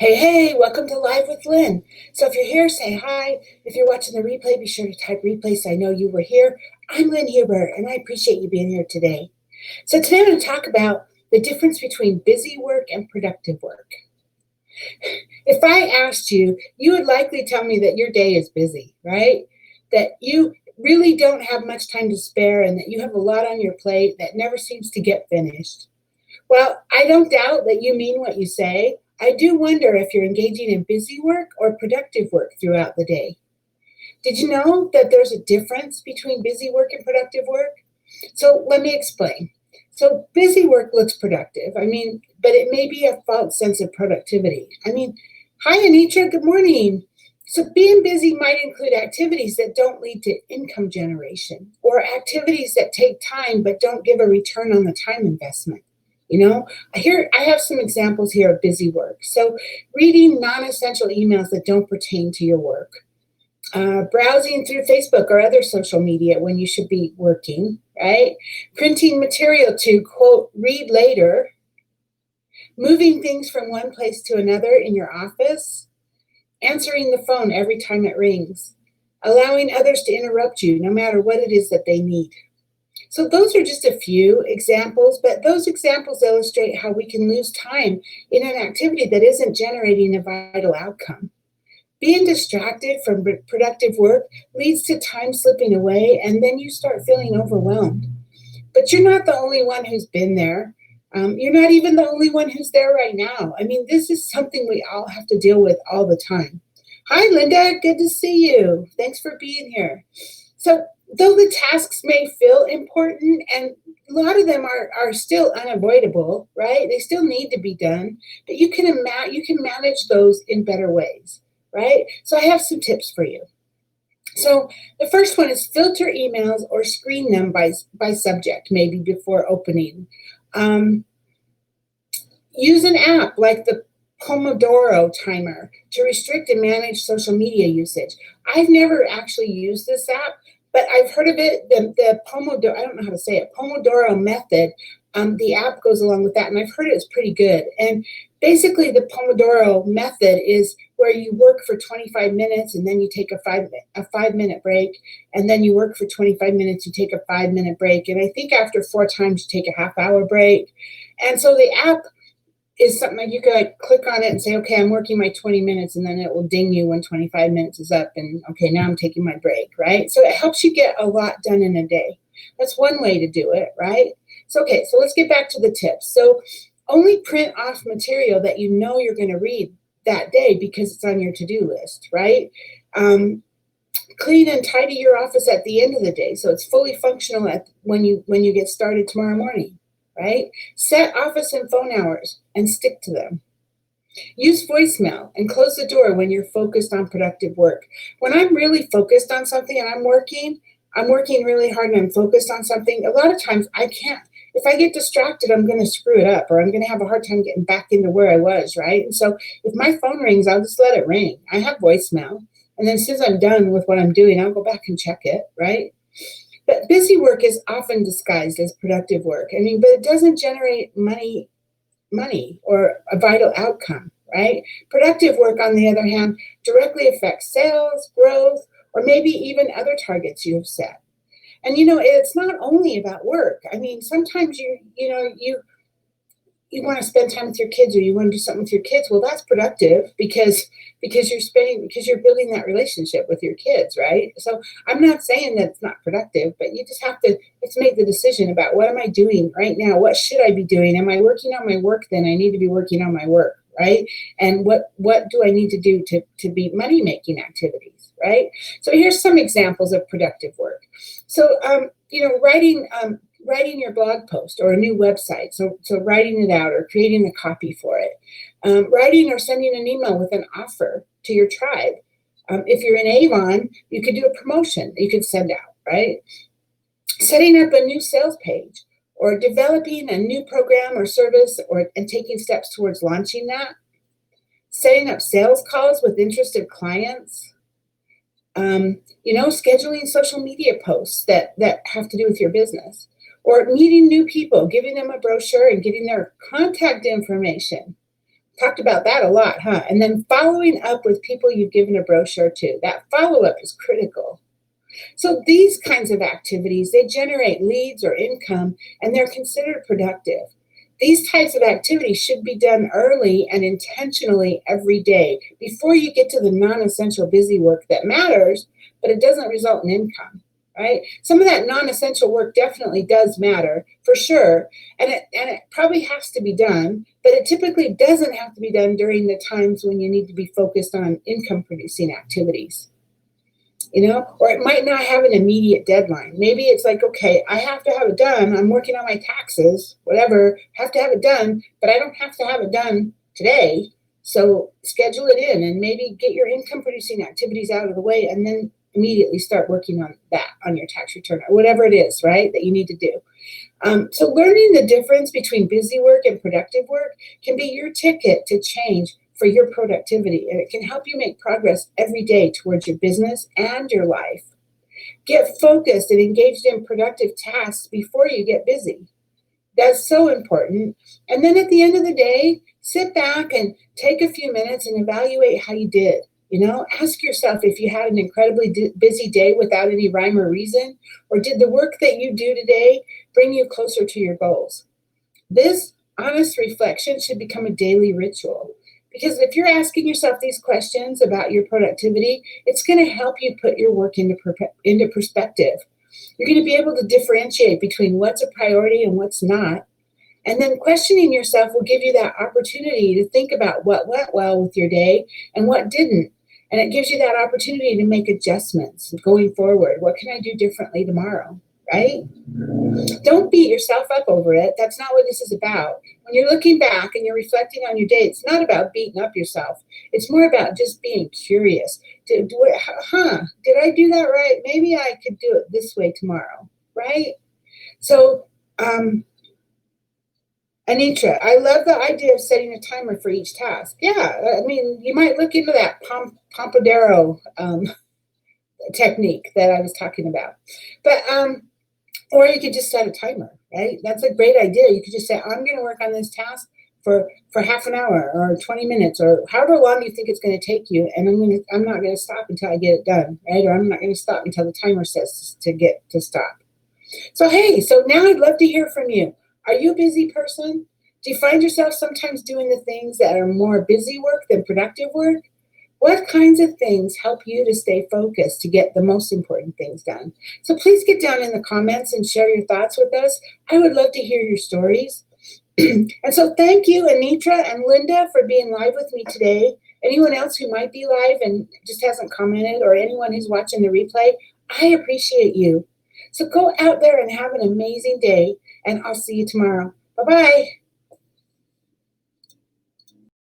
Hey, welcome to Live with Lynn. So if you're here, say hi. If you're watching the replay, be sure to type replay so I know you were here. I'm Lynn Huber, and I appreciate you being here today. So today I'm going to talk about the difference between busy work and productive work. If I asked you, you would likely tell me that your day is busy, right? That you really don't have much time to spare and that you have a lot on your plate that never seems to get finished. Well, I don't doubt that you mean what you say. I do wonder if you're engaging in busy work or productive work throughout the day. Did you know that there's a difference between busy work and productive work? So let me explain. So busy work looks productive. But it may be a false sense of productivity. Hi, Anitra, good morning. So being busy might include activities that don't lead to income generation or activities that take time but don't give a return on the time investment. I have some examples here of busy work. So reading non-essential emails that don't pertain to your work, browsing through Facebook or other social media when you should be working, right? Printing material to, quote, read later, moving things from one place to another in your office, answering the phone every time it rings, allowing others to interrupt you no matter what it is that they need. So those are just a few examples, but those examples illustrate how we can lose time in an activity that isn't generating a vital outcome. Being distracted from productive work leads to time slipping away, and then you start feeling overwhelmed. But you're not the only one who's been there. You're not even the only one who's there right now. This is something we all have to deal with all the time. Hi, Linda. Good to see you. Thanks for being here. So though the tasks may feel important, and a lot of them are still unavoidable, right? They still need to be done, but you can manage those in better ways, right? So I have some tips for you. So the first one is filter emails or screen them by subject, maybe before opening. Use an app like the Pomodoro timer to restrict and manage social media usage. I've never actually used this app, but I've heard of it, the Pomodoro, I don't know how to say it, Pomodoro Method. The app goes along with that, and I've heard it's pretty good. And basically, the Pomodoro Method is where you work for 25 minutes, and then you take a 5-minute break, and then you work for 25 minutes, you take a 5-minute break, and I think after 4 times, you take a half-hour break. And so the app is something like you could click on it and say, okay, I'm working my 20 minutes, and then it will ding you when 25 minutes is up, and okay, now I'm taking my break, right? So it helps you get a lot done in a day. That's one way to do it, right? So let's get back to the tips. So only print off material that you know you're going to read that day because it's on your to-do list, right? Clean and tidy your office at the end of the day so it's fully functional when you get started tomorrow morning. Right? Set office and phone hours and stick to them. Use voicemail and close the door when you're focused on productive work. When I'm really focused on something and I'm working really hard and I'm focused on something, a lot of times I can't. If I get distracted, I'm going to screw it up or I'm going to have a hard time getting back into where I was, right? And so if my phone rings, I'll just let it ring. I have voicemail. And then as soon as I'm done with what I'm doing, I'll go back and check it, right? But busy work is often disguised as productive work. But it doesn't generate money or a vital outcome, right? Productive work, on the other hand, directly affects sales, growth, or maybe even other targets you have set. And it's not only about work. Sometimes you want to spend time with your kids or you want to do something with your kids. Well, that's productive because you're building that relationship with your kids, right? So I'm not saying that it's not productive, but you just have to make the decision about what am I doing right now? What should I be doing? Am I working on my work? Then I need to be working on my work, right? And what do I need to do to be money-making activities, right? So here's some examples of productive work. So, writing your blog post or a new website, so writing it out or creating the copy for it, writing or sending an email with an offer to your tribe. If you're in Avon, you could do a promotion that you could send out, right? Setting up a new sales page or developing a new program or service and taking steps towards launching that. Setting up sales calls with interested clients. Scheduling social media posts that have to do with your business. Or meeting new people, giving them a brochure and getting their contact information. Talked about that a lot, huh? And then following up with people you've given a brochure to. That follow-up is critical. So these kinds of activities, they generate leads or income, and they're considered productive. These types of activities should be done early and intentionally every day before you get to the non-essential busy work that matters, but it doesn't result in income, right? Some of that non-essential work definitely does matter for sure, and it probably has to be done, but it typically doesn't have to be done during the times when you need to be focused on income producing activities. Or it might not have an immediate deadline. Maybe it's like, okay, I have to have it done. I'm working on my taxes, whatever, have to have it done, but I don't have to have it done today. So schedule it in and maybe get your income producing activities out of the way and then immediately start working on that on your tax return or whatever it is, right, that you need to do. So learning the difference between busy work and productive work can be your ticket to change for your productivity, and it can help you make progress every day towards your business and your life. Get focused and engaged in productive tasks before you get busy. That's so important. And then at the end of the day, sit back and take a few minutes and evaluate how you did. Ask yourself if you had an incredibly busy day without any rhyme or reason, or did the work that you do today bring you closer to your goals? This honest reflection should become a daily ritual. Because if you're asking yourself these questions about your productivity, it's going to help you put your work into perspective. You're going to be able to differentiate between what's a priority and what's not. And then questioning yourself will give you that opportunity to think about what went well with your day and what didn't. And it gives you that opportunity to make adjustments going forward. What can I do differently tomorrow? Right? Don't beat yourself up over it. That's not what this is about. When you're looking back and you're reflecting on your day, it's not about beating up yourself. It's more about just being curious. Did I do that right? Maybe I could do it this way tomorrow, right? So, Anitra, I love the idea of setting a timer for each task. Yeah, I mean, you might look into that Pomodoro technique that I was talking about. But or you could just set a timer, right? That's a great idea. You could just say, I'm going to work on this task for half an hour or 20 minutes or however long you think it's going to take you, and I'm not going to stop until I get it done, right? Or I'm not going to stop until the timer says to stop. So hey, so now I'd love to hear from you. Are you a busy person? Do you find yourself sometimes doing the things that are more busy work than productive work? What kinds of things help you to stay focused to get the most important things done? So please get down in the comments and share your thoughts with us. I would love to hear your stories. And so thank you, Anitra and Linda, for being live with me today. Anyone else who might be live and just hasn't commented, or anyone who's watching the replay, I appreciate you. So go out there and have an amazing day, and I'll see you tomorrow. Bye-bye.